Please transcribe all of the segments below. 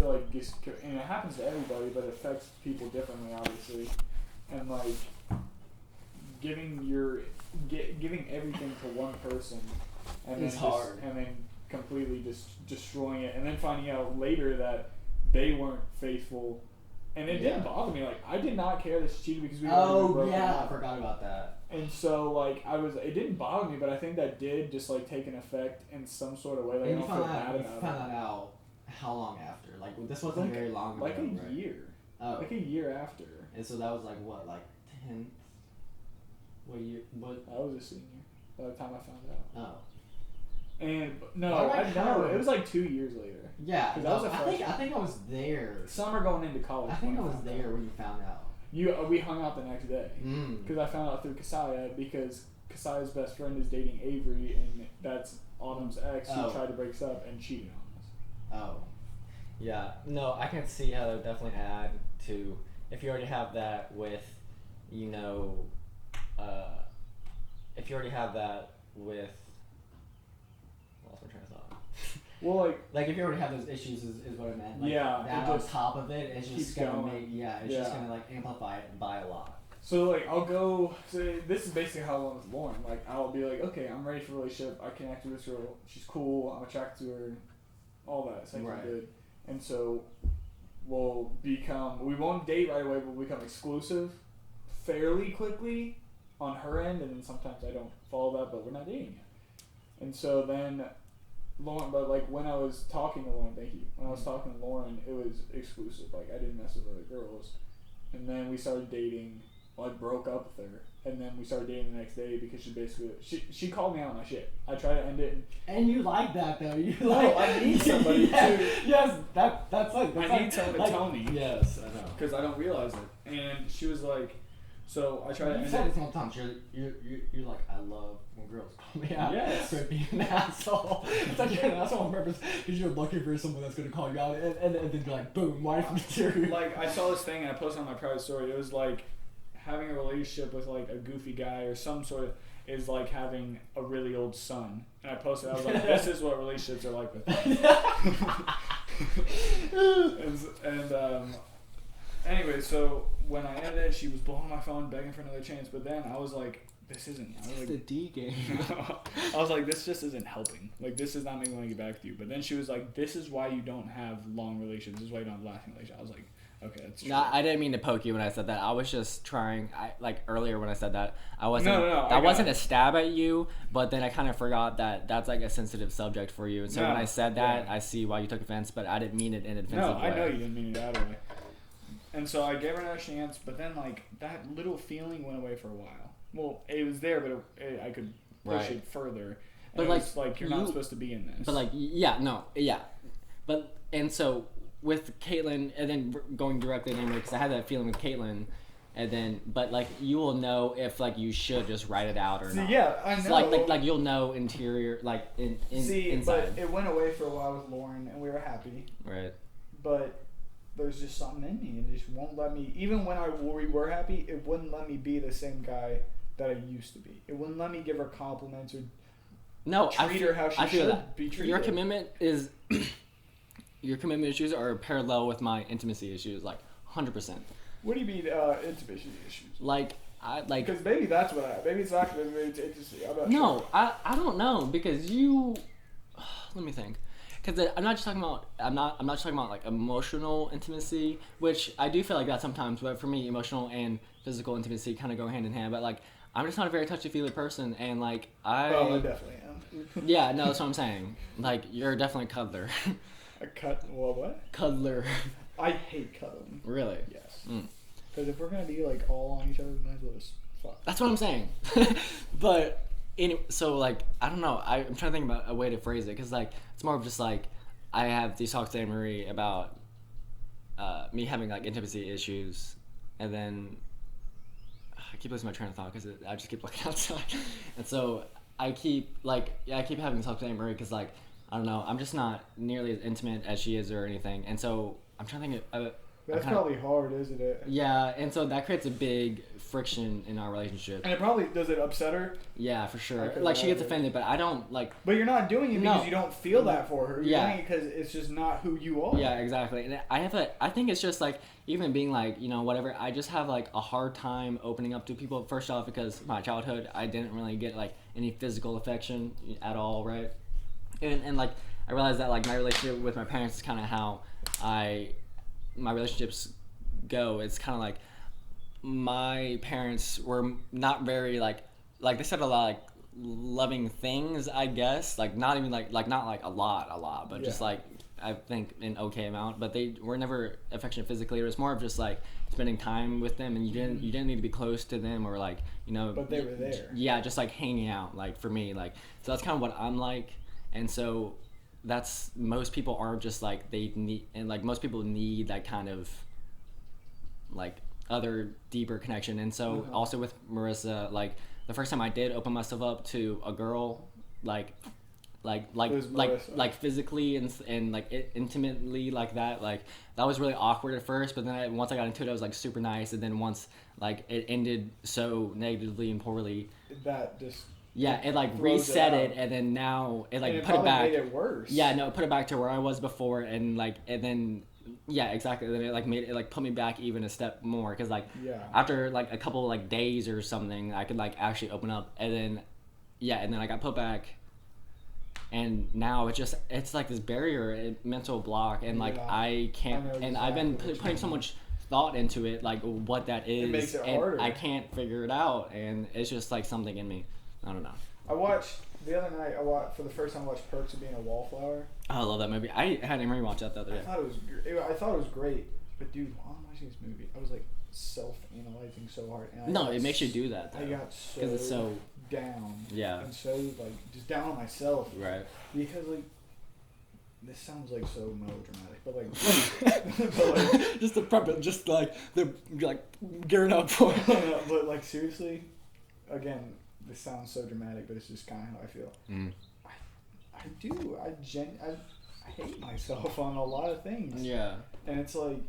feel like just, and it happens to everybody, but it affects people differently, obviously. And like giving everything to one person, and it's then hard. and then completely just destroying it, and then finding out later that they weren't faithful. And it didn't bother me. Like, I did not care that she cheated because we were broken up. I forgot about that. And so, like, it didn't bother me, but I think that did just, like, take an effect in some sort of way. Like, And I don't feel bad about it. You found that out how long after? Like, this wasn't very long ago, like a right? year. Oh. Like a year after. And so that was, like, what, like 10th? What year? What? I was a senior by the time I found out. Oh. And, no, it was, like, 2 years later. Yeah. Because I was a freshman. I think I was there. Summer going into college. I think I was there when you found out. We hung out the next day. Because I found out through Kasaya, because Kasaya's best friend is dating Avery, and that's Autumn's ex who tried to break us up and cheated on us. Oh. Yeah. No, I can see how that would definitely add to, if you already have that with, you know, if you already have that with, lost my train of thought. Well, like if you already have those issues is what I meant. Like, yeah, that on top of it, it's just gonna going. just gonna like amplify it by a lot. So like I'll go. So this is basically how I went with Lauren. Like I'll be like, okay, I'm ready for a relationship. I connect with this girl. She's cool. I'm attracted to her. All that. It's like good. And so we'll become. We won't date right away, but we'll become exclusive fairly quickly on her end, and then sometimes I don't follow that, but we're not dating yet. And so then. Lauren, but like when I was talking to Lauren, when I was talking to Lauren, it was exclusive. Like I didn't mess with other girls, and then we started dating. Well, I broke up with her, and then we started dating the next day because she called me out on my shit. I tried to end it, and you like that though. You I need somebody too. Yes, that's like I need someone to tell me. Yes, I know. Because I don't realize it, and she was like. So I try to. You said it sometimes. You're like, I love when girls call me out for being an asshole. It's like you're an asshole on purpose because you're looking for someone that's gonna call you out, and then you're like, boom, wife material. Like I saw this thing and I posted on my private story. It was like having a relationship with like a goofy guy or some sort of is like having a really old son. And I posted. I was like, this is what relationships are like with and anyway, so when I ended it, she was blowing my phone, begging for another chance. But then I was like, this isn't. It's the D game. I was like, this just isn't helping. Like, this is not me wanting to get back with you. But then she was like, this is why you don't have long relations. This is why you don't have lasting relations. I was like, okay, that's true. No, I didn't mean to poke you when I said that. I was just trying. Like earlier when I said that, I wasn't. No. That wasn't a stab at you, but then I kind of forgot that that's like a sensitive subject for you. And so when I said that, I see why you took offense, but I didn't mean it in an offensive way. No, I know you didn't mean it that way. And so I gave her another chance, but then like that little feeling went away for a while. Well, it was there, but I could push it further. And but it was you're not supposed to be in this. But But and so with Caitlin, and then going directly to because I had that feeling with Caitlin, and then but like you will know if like you should just write it out or not. Yeah, I know. So, like you'll know interior inside. But it went away for a while with Lauren, and we were happy. Right. But. There's just something in me, and it just won't let me. Even when we were happy, it wouldn't let me be the same guy that I used to be. It wouldn't let me give her compliments or treat her how she should be treated. Your commitment issues are parallel with my intimacy issues, like 100%. What do you mean intimacy issues? Because maybe that's what maybe it's not maybe it's intimacy. I'm not sure. I don't know because you. Let me think. Because I'm not just talking about like emotional intimacy, which I do feel like that sometimes. But for me, emotional and physical intimacy kind of go hand in hand. But like, I'm just not a very touchy-feely person, and like I definitely am. Yeah, no, that's what I'm saying. Like, you're definitely a cuddler. What? Cuddler. I hate cuddling. Really? Yes. Because if we're gonna be like all on each other, we might as well just fuck. That's what I'm saying. But. So like I don't know. I'm trying to think about a way to phrase it because like it's more of just like I have these talks to Anne-Marie about me having like intimacy issues, and then I keep losing my train of thought because I just keep looking outside, and so I keep having these talks to Anne-Marie because like I don't know, I'm just not nearly as intimate as she is or anything, and so I'm trying to think That's probably hard, isn't it? Yeah, and so that creates a big friction in our relationship. And it probably does it upset her. Yeah, for sure. Like she gets offended, but I don't like. But you're not doing it because you don't feel that for her. You're doing it because it's just not who you are. Yeah, exactly. And I think it's just like even being like whatever. I just have like a hard time opening up to people. First off, because my childhood, I didn't really get like any physical affection at all, right? And like I realized that like my relationship with my parents is kind of how my relationships go. It's kind of like my parents were not very like they said a lot like loving things, I guess, like not even like not like a lot, but just like I think an okay amount, but they were never affectionate physically. It was more of just like spending time with them, and you didn't need to be close to them or like but they were there. Yeah, just like hanging out. Like for me, like so that's kind of what I'm like, and so that's most people aren't just like they need, and like most people need that kind of like other deeper connection. And so also with Marissa, like the first time I did open myself up to a girl, like physically and like intimately like that was really awkward at first, but then once I got into it, I was like super nice, and then once like it ended so negatively and poorly, that just it like reset it, and then now it like put it back. Made it worse. Yeah, no, it put it back to where I was before, and then yeah, exactly. Then it like made it like put me back even a step more, because like after like a couple like days or something, I could like actually open up, and then and then I got put back, and now it's like this barrier, mental block, and like I can't, and I've been putting so much thought into it, like what that is, it makes it and harder. I can't figure it out, and it's just like something in me. I don't know. I watched the other night. For the first time, I watched Perks of Being a Wallflower. Oh, I love that movie. I had him rewatch that the other day. I thought it was great, but dude, while I'm watching this movie, I was like self-analyzing so hard. And it makes you do that though. I got because it's so down. Yeah. And so like just down on myself. Right. Because like this sounds like so melodramatic, but like, just to prep it, just like they're like gearing up for it. But like seriously, again, this sounds so dramatic, but it's just kind of how I feel. I do. I hate myself on a lot of things. Yeah. And it's like,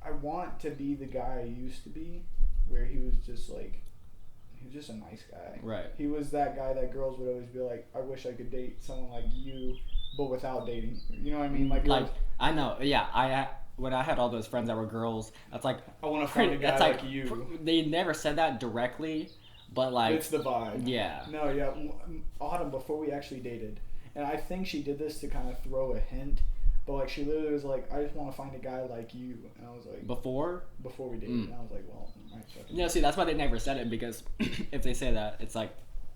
I want to be the guy I used to be, where he was just a nice guy. Right. He was that guy that girls would always be like, I wish I could date someone like you, but without dating. You know what I mean? Like I know. Yeah. When I had all those friends that were girls, that's like I want to find a guy like you. They never said that directly, but like it's the vibe. Yeah. No, yeah. Autumn, before we actually dated, and I think she did this to kind of throw a hint, but like she literally was like, I just want to find a guy like you, and I was like, before we dated, and I was like, well, see, that's why they never said it, because if they say that, it's like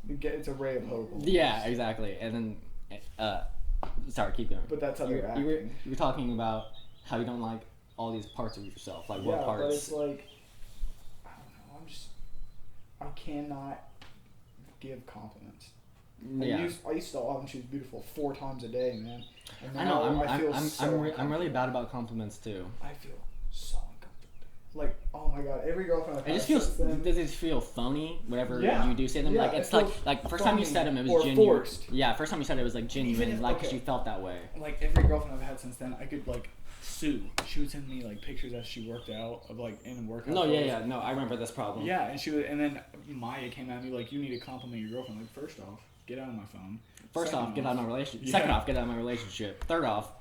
it's a ray of hope. Almost. Yeah, exactly. And then sorry, keep going. But that's how they're acting. You were talking about how you don't like all these parts of yourself, like what parts? Yeah, but it's like, I don't know. I cannot give compliments. Yeah. I used to often she was beautiful 4 times a day, man. And I know. I'm really bad about compliments too. I feel so uncomfortable. Like, oh my god, every girlfriend I've had. Does it feel phony whenever you do say them? Like it's like first time you said them, it was genuine. Forced. Yeah, first time you said it was like genuine, because you felt that way. Like every girlfriend I've had since then, I could like sue. She would send me like pictures as she worked out of like in workout. No, no, I remember this problem. Yeah, and then Maya came at me like, you need to compliment your girlfriend. Like, first off, get out of my phone. First off, get out of my relationship. Second off, get out of my relationship. Third off,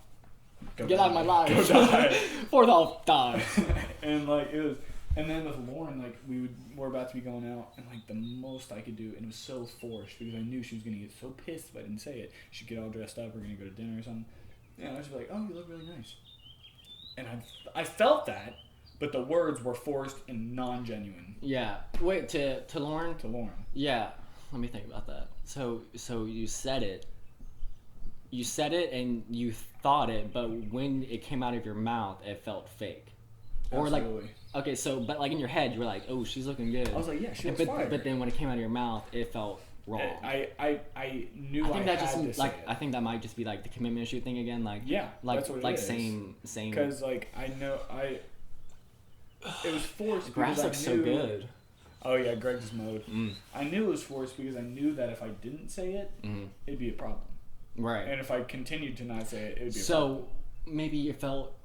get out of my life. Go die. Fourth off, die. And like it was, and then with Lauren, like we're about to be going out, and like the most I could do, and it was so forced because I knew she was gonna get so pissed if I didn't say it. She'd get all dressed up. We're gonna go to dinner or something. Yeah, I was like, oh, you look really nice. And I felt that, but the words were forced and non-genuine. Yeah. Wait, to Lauren? To Lauren. Yeah. Let me think about that. So you said it. You said it and you thought it, but when it came out of your mouth, it felt fake. Or Absolutely. Like, okay, so, but like in your head, you were like, oh, she's looking good. I was like, yeah, she looks fire. But then when it came out of your mouth, it felt wrong. I knew I that had just to say like it. I think that might just be like the commitment issue thing again. Like that's what like it is. same. Because like I know it was forced. Grass looks so good. Oh yeah, Greg just mowed. I knew it was forced because I knew that if I didn't say it, it'd be a problem. Right. And if I continued to not say it, it would be a problem. So maybe it felt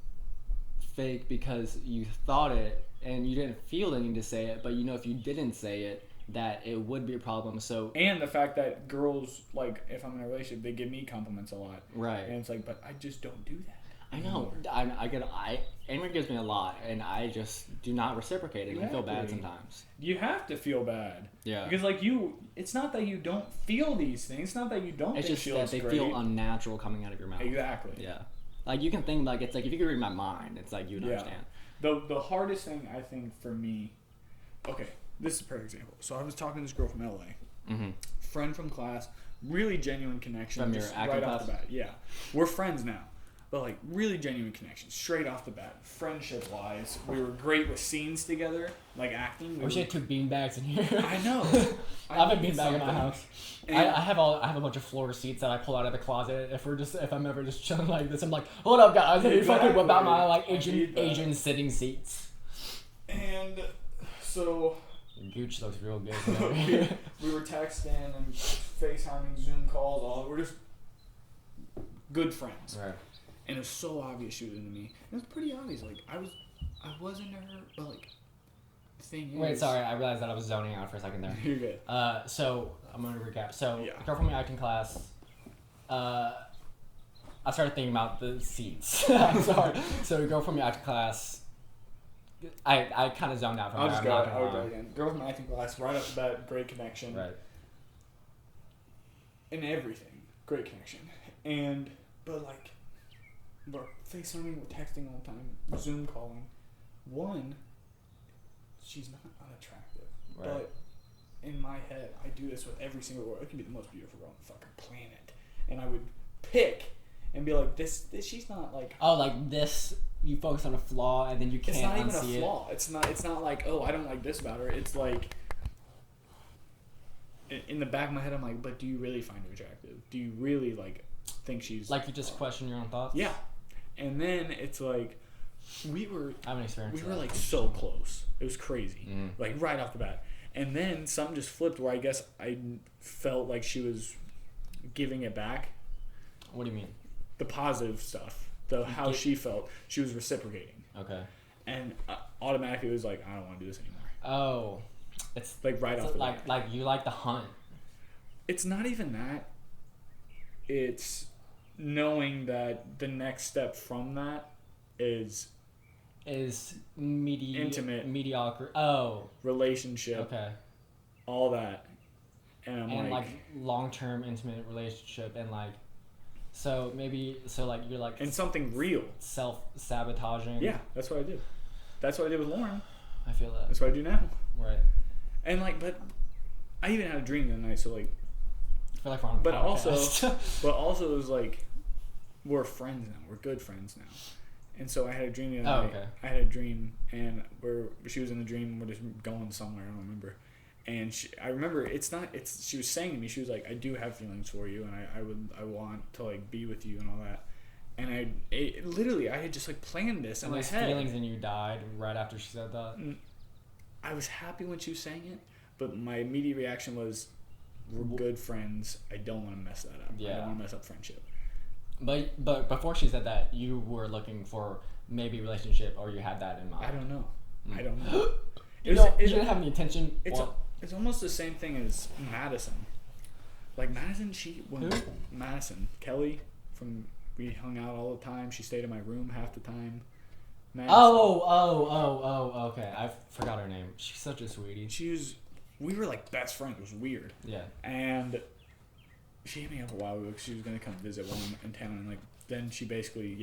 fake because you thought it and you didn't feel the need to say it, but you know if you didn't say it, that it would be a problem. So and the fact that girls, like, if I'm in a relationship, they give me compliments a lot. Right. And it's like, but I just don't do that. I know. Amy gives me a lot, and I just do not reciprocate it. Exactly. I feel bad sometimes. You have to feel bad. Yeah. Because, like, it's not that you don't feel these things. It's not that you don't. It's just that they feel unnatural coming out of your mouth. Exactly. Yeah. Like, you can think, like, it's like if you could read my mind, it's like you would understand. The hardest thing, I think, for me. Okay, this is a perfect example. So I was talking to this girl from LA, friend from class, really genuine connection. From your acting class? Off the bat. Yeah, we're friends now. But, like, really genuine connection, straight off the bat. Friendship-wise, we were great with scenes together, like acting. I wish I took beanbags in here. I know. I have a beanbag in my house. I have a bunch of floor seats that I pull out of the closet if I'm ever just chilling like this. I'm like, hold up, guys, let me fucking whip out my like Asian sitting seats. And so Gooch looks real good. we were texting and FaceTiming, Zoom calls, we're just good friends. Right. And it was so obvious she was into me. It was pretty obvious. Like, I was into her, but, like, the thing is... Wait, sorry. I realized that I was zoning out for a second there. You're good. So, I'm going to recap. So, girl from my acting class, I started thinking about the seats. I'm sorry. So, girl from my acting class, I kind of zoned out from there. I'll go again. Girl from my acting class, right off the bat, great connection. Right. In everything. Great connection. But, like... We're FaceTiming, we're texting all the time, Zoom calling. One, she's not unattractive. Right. But in my head, I do this with every single girl. It can be the most beautiful girl on the fucking planet. And I would pick and be like, this she's not like... Oh, like this, you focus on a flaw and then you can't unsee it. It's not even a flaw. It's not like, oh, I don't like this about her. It's like... In the back of my head, I'm like, but do you really find her attractive? Do you really, like, think she's... Like, you just question your own thoughts? Yeah. And then it's like, I have an experience. We were like so close. It was crazy. Like right off the bat. And then something just flipped where I guess I felt like she was giving it back. What do you mean? The positive stuff. How she felt. She was reciprocating. Okay. And automatically it was like, I don't want to do this anymore. Oh. It's like right off the bat. Like you like the hunt. It's not even that. It's... knowing that the next step from that is intimate, mediocre. Oh, relationship. Okay. All that, and I'm like long-term intimate relationship, and like, so like you're like and something real. Self-sabotaging. Yeah, that's what I did. That's what I did with Lauren. I feel that. That's what I do now. Right. And like, but I even had a dream that night. So like. I feel like we're on a podcast. Also, it was like, we're friends now. We're good friends now. And so I had a dream the other night. Okay. I had a dream, and she was in the dream, and we're just going somewhere. I don't remember. And I remember she was saying to me, she was like, I do have feelings for you, and I want to like be with you and all that. And I had just like planned this in my head. Feelings and you died right after she said that? I was happy when she was saying it, but my immediate reaction was, we're good friends. I don't want to mess that up. Yeah. I don't want to mess up friendship. But before she said that, you were looking for maybe a relationship, or you had that in mind. I don't know. I don't know. You didn't have any intention. It's almost the same thing as Madison. Like Madison, Madison Kelly we hung out all the time. She stayed in my room half the time. Madison, okay. I forgot her name. She's such a sweetie. We were like best friends. It was weird. Yeah. And she hit me up a while ago because she was gonna come visit while I'm in town, and like then she basically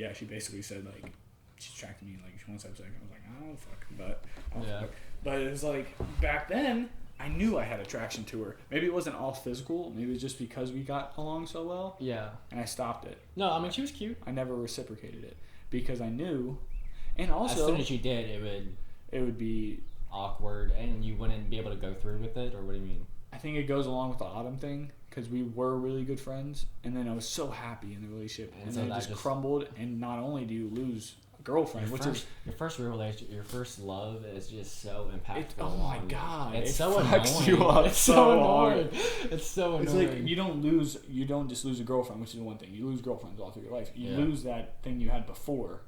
said like she's attracted me and like she wants to have sex. I was like, I don't fuck, but it was like back then I knew I had attraction to her. Maybe it wasn't all physical. Maybe it was just because we got along so well. Yeah. And I stopped it. No, I mean she was cute. I never reciprocated it because I knew, and also as soon as you did, it would be awkward, and you wouldn't be able to go through with it, or what do you mean? I think it goes along with the Autumn thing because we were really good friends, and then I was so happy in the relationship, and then it just crumbled. And not only do you lose a girlfriend, your first real relationship, your first love is just so impactful. Oh my god, it's so annoying. You up it's so annoying. It's so annoying. It's like you don't just lose a girlfriend, which is one thing. You lose girlfriends all through your life. You lose that thing you had before,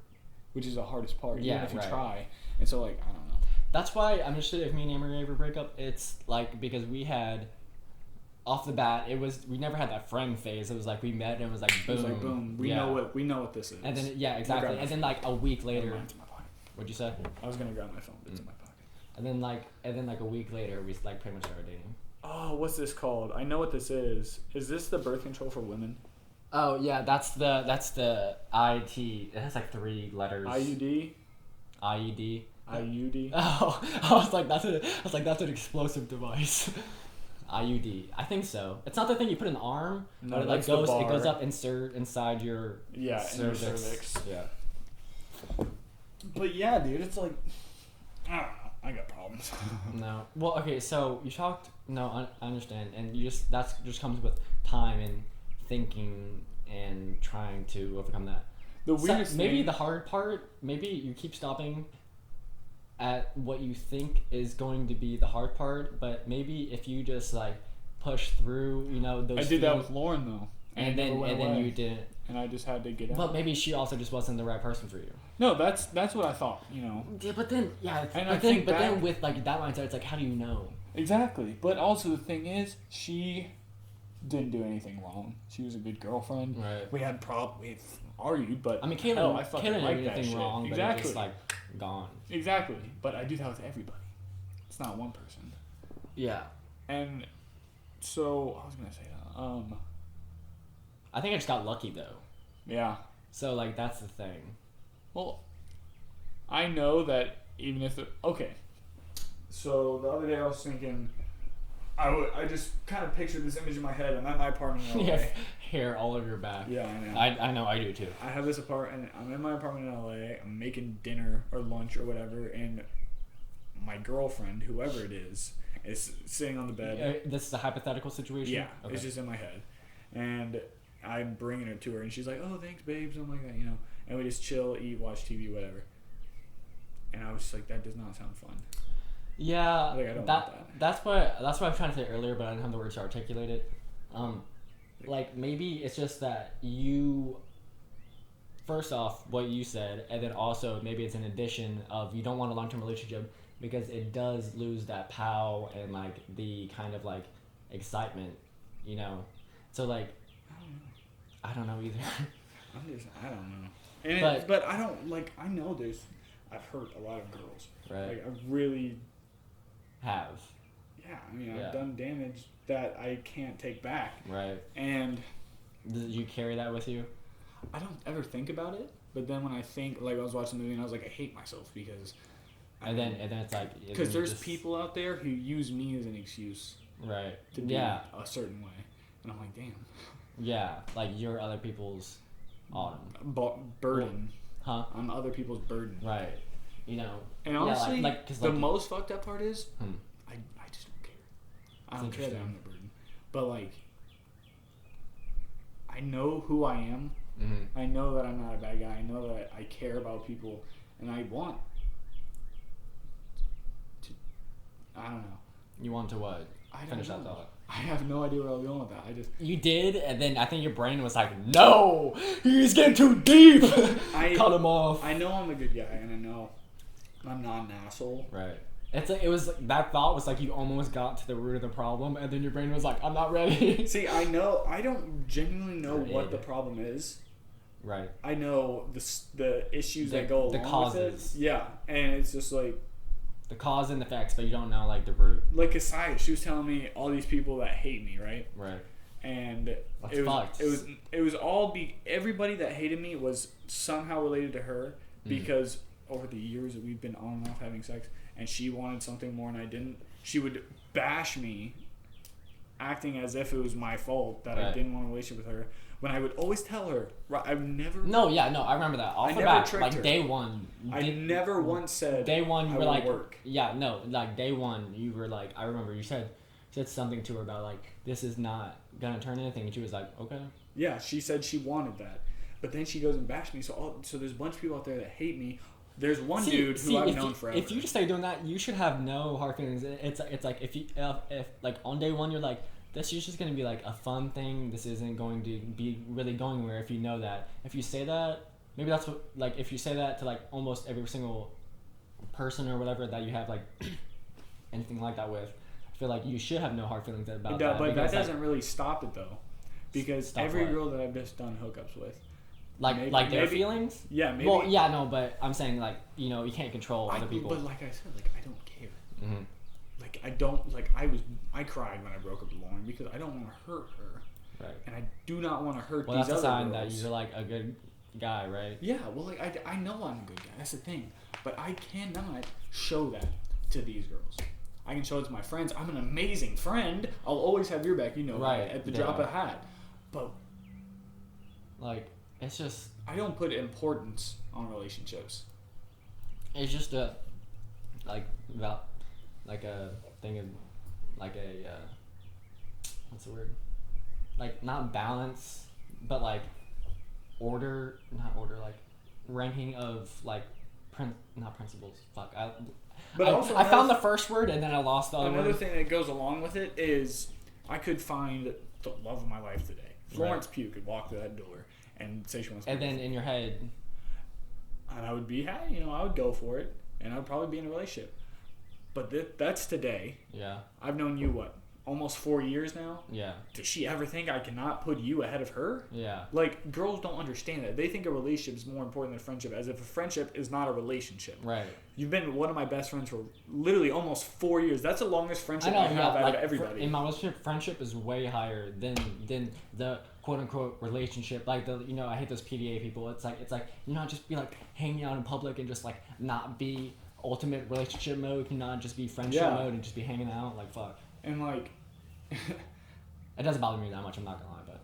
which is the hardest part, Yeah, even if you right. try. And so, like, I don't know. That's why I'm interested if me and Amory ever break up. It's like because we had off the bat, we never had that friend phase. It was like we met and it was like boom. It was like, boom. We know what this is. And then exactly. And then like a week later, Mine's in my pocket. what'd you say? I was gonna grab my phone, but it's in my pocket. And then like a week later, we like pretty much started dating. Oh, what's this called? I know what this is. Is this the birth control for women? Oh yeah, that's the IT. It has like 3 letters. IUD. IUD. IUD. Oh, I was like that's an explosive device. IUD. I think so. It's not the thing you put in the arm, No, but it that's goes up inside your in your cervix. Yeah. But yeah, dude, it's like I don't know. I got problems. No. Well, okay. So you talked. No, I understand, and that's just comes with time and thinking and trying to overcome that. The weirdest maybe thing, the hard part. Maybe you keep stopping at what you think is going to be the hard part, but maybe if you just like push through, those. I did that with Lauren though, and then you didn't. And I just had to get out. But maybe she also just wasn't the right person for you. No, that's what I thought. Yeah, but then And then with like that mindset, it's like, how do you know? Exactly. But also the thing is, she didn't do anything wrong. She was a good girlfriend. Right. We argued, but I mean, hell, I Kayla fucking didn't like do that anything shit. wrong, but Exactly. it's just like gone. Exactly. But I do that with everybody. It's not one person. Yeah. And so I was gonna say that. I think I just got lucky though. Yeah. So like that's the thing. Well, I know that even if okay. So the other day I was thinking, I just kind of pictured this image in my head. I'm at my apartment in LA. You have hair all over your back. Yeah, I know. I know, I do too. I have this apartment. I'm in my apartment in LA. I'm making dinner or lunch or whatever, and my girlfriend, whoever it is sitting on the bed. This is a hypothetical situation. Yeah, Okay. it's just in my head, and I'm bringing her to her, and she's like, "Oh, thanks, babe," something like that, And we just chill, eat, watch TV, whatever. And I was just like, that does not sound fun. Yeah, Like, I don't want that. That's what I'm trying to say earlier, but I didn't have the words to articulate it. Like maybe it's just that you. First off, what you said, and then also maybe it's an addition of you don't want a long-term relationship because it does lose that pow and like the kind of like excitement, So like, I don't know either. I don't know. And but I don't like. I know I've hurt a lot of girls. Right. Like I really have. Yeah, I mean I've done damage that I can't take back. Right. And did you carry that with you? I don't ever think about it, but then when I think, like I was watching the movie and I was like, I hate myself because. And then it's like. Because there's people out there who use me as an excuse. Right. To be a certain way, and I'm like, damn. Yeah, like you're other people's burden. Huh? I'm other people's burden. Right. And honestly, cause the most fucked up part is, Hmm. I just don't care. I don't care that I'm the burden. But like, I know who I am. Mm-hmm. I know that I'm not a bad guy. I know that I care about people, and I want to. I don't know. You want to what? Finish that thought. I have no idea where I was going with that. You did, and then I think your brain was like, "No, he's getting too deep." Cut him off. I know I'm a good guy, and I know I'm not an asshole. Right. It's like that thought was like you almost got to the root of the problem, and then your brain was like, "I'm not ready." See, I don't genuinely know what the problem is. Right. I know the issues that go along the causes. with it. Yeah, and it's just like the cause and the effects, but you don't know like the root. Like Asaya, she was telling me all these people that hate me, right? Right. And That's it fucked. was all everybody that hated me was somehow related to her because over the years that we've been on and off having sex, and she wanted something more and I didn't. She would bash me, acting as if it was my fault that I didn't want a relationship with her. When I would always tell her, I've never. No, I remember that. Off the bat, like her. Day one. I never once said. Day one, you were like, work. Yeah, no, like day one, you were like, I remember you said something to her about like, this is not gonna turn anything, and she was like, okay. Yeah, she said she wanted that, but then she goes and bashed me. So there's a bunch of people out there that hate me. There's one dude who I've known forever. If you just stay doing that, you should have no hard feelings. It's like if like on day one you're like, this is just going to be like a fun thing. This isn't going to be really going anywhere if you know that. If you say that, maybe that's what, like, if you say that to like almost every single person or whatever that you have like anything like that with, I feel like you should have no hard feelings about that. But that doesn't really stop it though, because every what? girl that I've just done hookups with, like their feelings. Yeah, maybe. Well, yeah, no, but I'm saying like you can't control other people. But like I said, like I don't care. Mm-hmm. Like I don't like I cried when I broke up with Lauren because I don't want to hurt her. Right. And I do not want to hurt well, these that's other a sign girls. that you're like a good guy, right? Yeah, well, like I know I'm a good guy. That's the thing. But I cannot show that to these girls. I can show it to my friends. I'm an amazing friend. I'll always have your back, right? At the drop of a hat. But like, it's just I don't put importance on relationships. It's just a about like a thing of like a what's the word? Like not balance, but like not order, like ranking of like not principles. Fuck. I found the first word and then I lost the other word. Another thing that goes along with it is I could find the love of my life today. Florence Pugh could walk through that door and say she wants to. And then in your head, and I would be happy. I would go for it, and I would probably be in a relationship. But that's today. Yeah. I've known you almost 4 years now. Yeah. Does she ever think I cannot put you ahead of her? Yeah. Like, girls don't understand that. They think a relationship is more important than a friendship, as if a friendship is not a relationship. Right. You've been one of my best friends for literally almost 4 years. That's the longest friendship I have out of everybody. In my relationship, friendship is way higher than the quote unquote relationship. Like I hate those PDA people. It's like just be like hanging out in public and just like not be ultimate relationship mode. Can not just be friendship mode and just be hanging out. Like fuck. And like. It doesn't bother me that much, I'm not gonna lie, but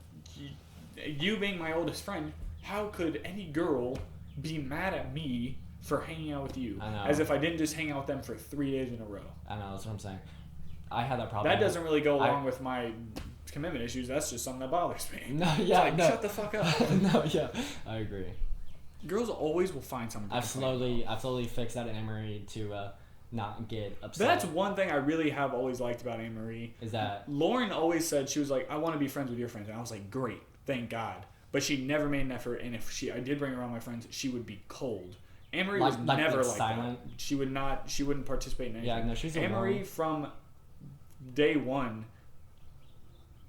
you being my oldest friend, how could any girl be mad at me for hanging out with you? I know. As if I didn't just hang out with them for 3 days in a row. I know, that's what I'm saying. I had that problem. That doesn't really go along with my commitment issues. That's just something that bothers me. No, yeah, it's like, shut the fuck up. No, yeah, I agree. Girls always will find something. I've slowly fixed that at Emory to not get upset. That's one thing I really have always liked about Anne Marie. Is that Lauren always said, she was like, I want to be friends with your friends. And I was like, great, thank God. But she never made an effort, and if I did bring around my friends, she would be cold. Anne Marie was never like silent. that. She wouldn't participate in anything. Yeah, no, she's Anne Marie from day one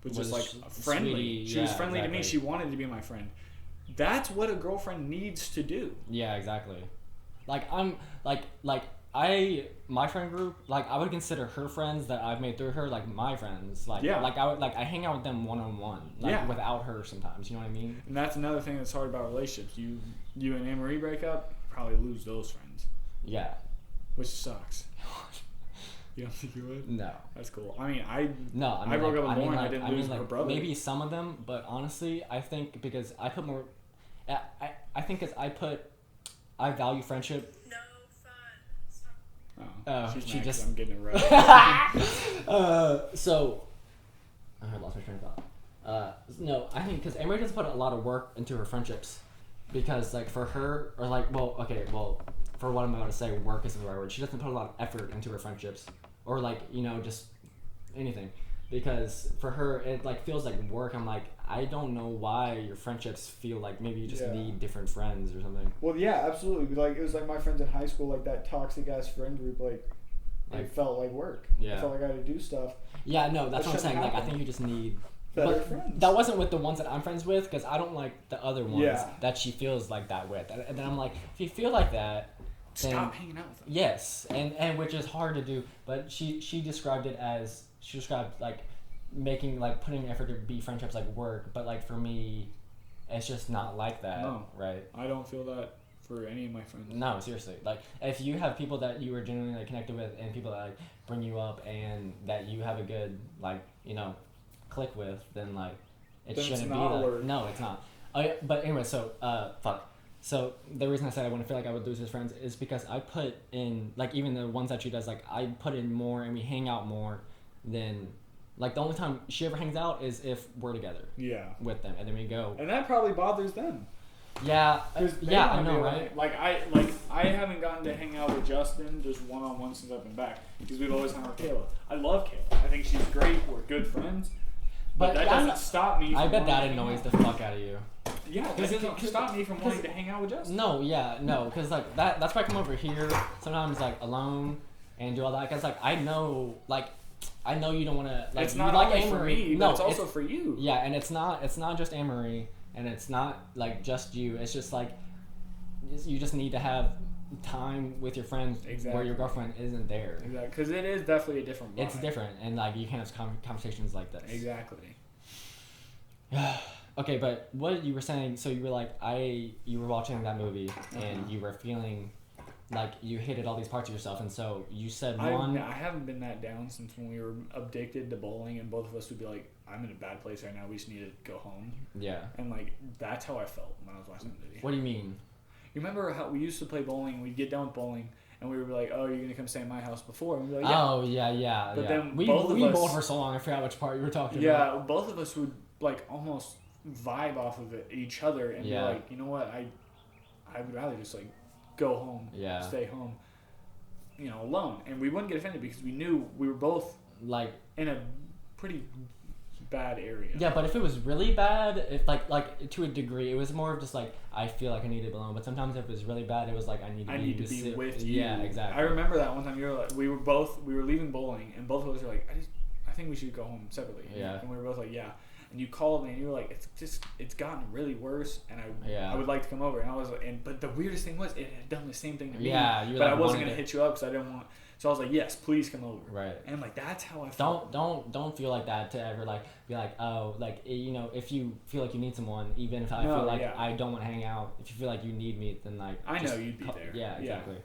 was just like friendly. Sweetie. She was friendly to me. She wanted to be my friend. That's what a girlfriend needs to do. Yeah, exactly. My friend group, like I would consider her friends that I've made through her like my friends. Like I hang out with them one-on-one, without her sometimes. You know what I mean? And that's another thing that's hard about relationships. You and Anne Marie break up, probably lose those friends. Yeah. Which sucks. You don't think you would? No. That's cool. I mean, I broke up with Lauren. I didn't lose her brother. Maybe some of them, but honestly, I think because I put more. I think because I value friendship. No fun. Stop. She just. I'm getting it right. So, I lost my train of thought. No, I think because Emery doesn't put a lot of work into her friendships, because like for her or like for what I'm about to say, work isn't the right word. She doesn't put a lot of effort into her friendships, or like just anything. Because for her, it like feels like work. I'm like, I don't know why your friendships feel like maybe you just need different friends or something. Well, yeah, absolutely. Like it was like my friends in high school, like that toxic ass friend group, like it felt like work. Yeah. I felt like I had to do stuff. Yeah, no, that's what I'm saying. Like I think you just need better friends. That wasn't with the ones that I'm friends with, because I don't like the other ones that she feels like that with. And then I'm like, if you feel like that, then stop hanging out with them. Yes, and which is hard to do. But she described it as like making like putting effort to be friendships like work. But like for me, it's just not like that. No, right? I don't feel that for any of my friends. No, seriously. Like if you have people that you are genuinely like, connected with, and people that like bring you up, and that you have a good like click with, then like it shouldn't be that. Work. No, it's not. But anyway, so fuck. So the reason I said I wouldn't feel like I would lose his friends is because I put in, like, even the ones that she does, like, I put in more and we hang out more than, like, the only time she ever hangs out is if we're together. Yeah. With them, and then we go. And that probably bothers them. Yeah. Yeah, I know, right? Like I haven't gotten to hang out with Justin just one-on-one since I've been back, because we've always hung out with Kayla. I love Kayla. I think she's great. We're good friends. But that doesn't stop me. I bet that annoys the fuck out of you. Yeah, that doesn't stop me from wanting to hang out with Justin. No, because like that's why I come over here sometimes like alone and do all that. Because like I know you don't want to. Like, it's not like only for me, but it's also for you. Yeah, and it's not just Anne-Marie, and it's not like just you. It's just like you just need to have time with your friends where your girlfriend isn't there. Exactly, because it is definitely a different vibe. It's different, and like you can't have conversations like this. Exactly. Okay, but what you were saying, so you were like, you were watching that movie, and you were feeling like you hated all these parts of yourself, and so you said one... I haven't been that down since when we were addicted to bowling, and both of us would be like, I'm in a bad place right now, we just need to go home. Yeah. And like, that's how I felt when I was watching the movie. What do you mean? You remember how we used to play bowling, we'd get done with bowling, and we would be like, oh, you're going to come stay at my house before? And we'd be like, yeah. Oh, yeah. But then we bowled for so long, I forgot which part you were talking about. Yeah, both of us would like almost vibe off of each other and be like, you know what, I would rather just like go home, stay home, alone, and we wouldn't get offended because we knew we were both like in a pretty bad area. Yeah, but if it was really bad, if like to a degree, it was more of just like I feel like I need to be alone. But sometimes if it was really bad, it was like I need to be with you. Yeah, exactly. I remember that one time you were like, we were leaving bowling, and both of us were like, I think we should go home separately. Yeah. And we were both like, yeah. And you called me and you were like, it's gotten really worse, and I would like to come over. And I was like, but the weirdest thing was it had done the same thing to me. Yeah, but like, I wasn't gonna hit you up because I didn't want. So I was like, yes, please come over. Right. And like that's how I felt. Don't feel like that to ever like be like, oh, like if you feel like you need someone, even if I feel like I don't want to hang out, if you feel like you need me, then like I know you'd be there. Yeah, exactly. Yeah.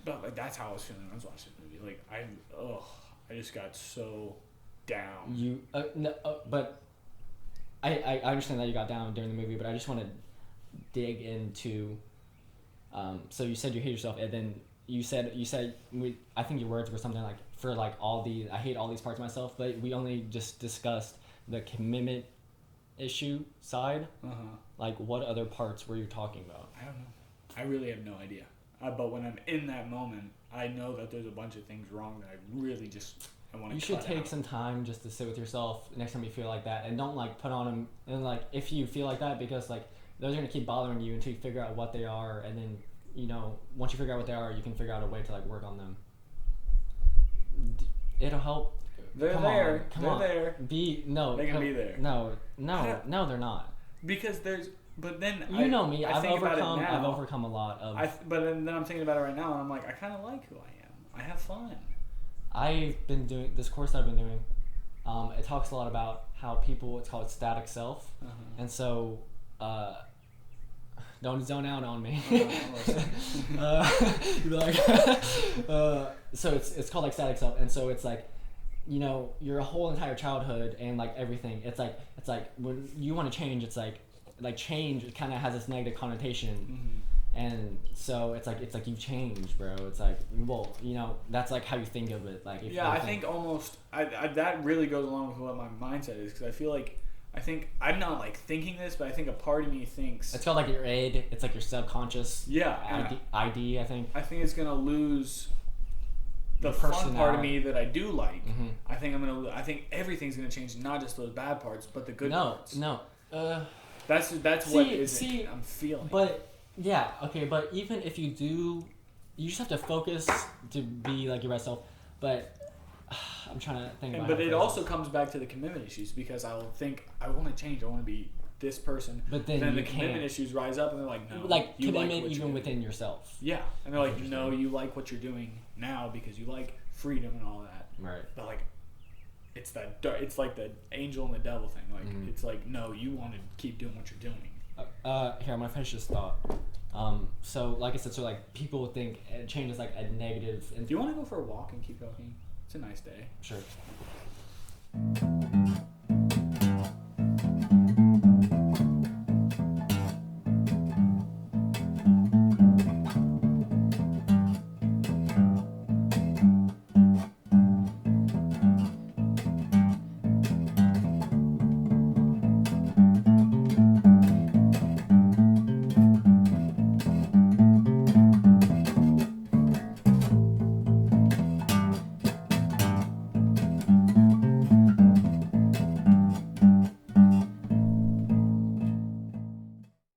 But like that's how I was feeling when I was watching the movie. Like I just got so down. But I understand that you got down during the movie, but I just want to dig into. So you said you hate yourself, and then you said I think your words were something like for like I hate all these parts of myself, but we only just discussed the commitment issue side. Like what other parts were you talking about? I don't know. I really have no idea. But when I'm in that moment, I know that there's a bunch of things wrong that I really just. You should take some time just to sit with yourself next time you feel like that, and don't like put on them. And like if you feel like that, because like those are gonna keep bothering you until you figure out what they are, and then once you figure out what they are, you can figure out a way to like work on them. It'll help. They're there. They're there. They can be there. No, they're not. Because there's. But then you know me. I've overcome a lot of. But then I'm thinking about it right now, and I'm like, I kind of like who I am. I have fun. I've been doing this course that I've been doing. It talks a lot about how people. It's called static self, and so don't zone out on me. So it's called like static self, and so it's like, your whole entire childhood and like everything. It's like when you want to change, it's like change. It kind of has this negative connotation. And so it's like you've changed, bro. It's like, well, that's like how you think of it. Like I think almost that really goes along with what my mindset is, because I think I'm not like thinking this, but I think a part of me thinks it's called like your id. It's like your subconscious. Yeah. ID. I think. I think it's gonna lose the fun part of me that I do like. I think everything's gonna change, not just those bad parts, but the good parts. That's what I'm feeling. But. Yeah, okay, but even if you do, you just have to focus to be like your best self. But I'm trying to think about it. But it also comes back to the commitment issues, because I will think, I want to change, I want to be this person. But then the commitment issues rise up, and they're like, no. Like, commitment even within yourself. Yeah, and they're like, no, you like what you're doing now because you like freedom and all that. Right. But like, it's like the angel and the devil thing. Like, it's like, no, you want to keep doing what you're doing. Here, I'm gonna finish this thought. So like I said, so like people think change is like a negative. Do you want to go for a walk and keep talking? It's a nice day. Sure.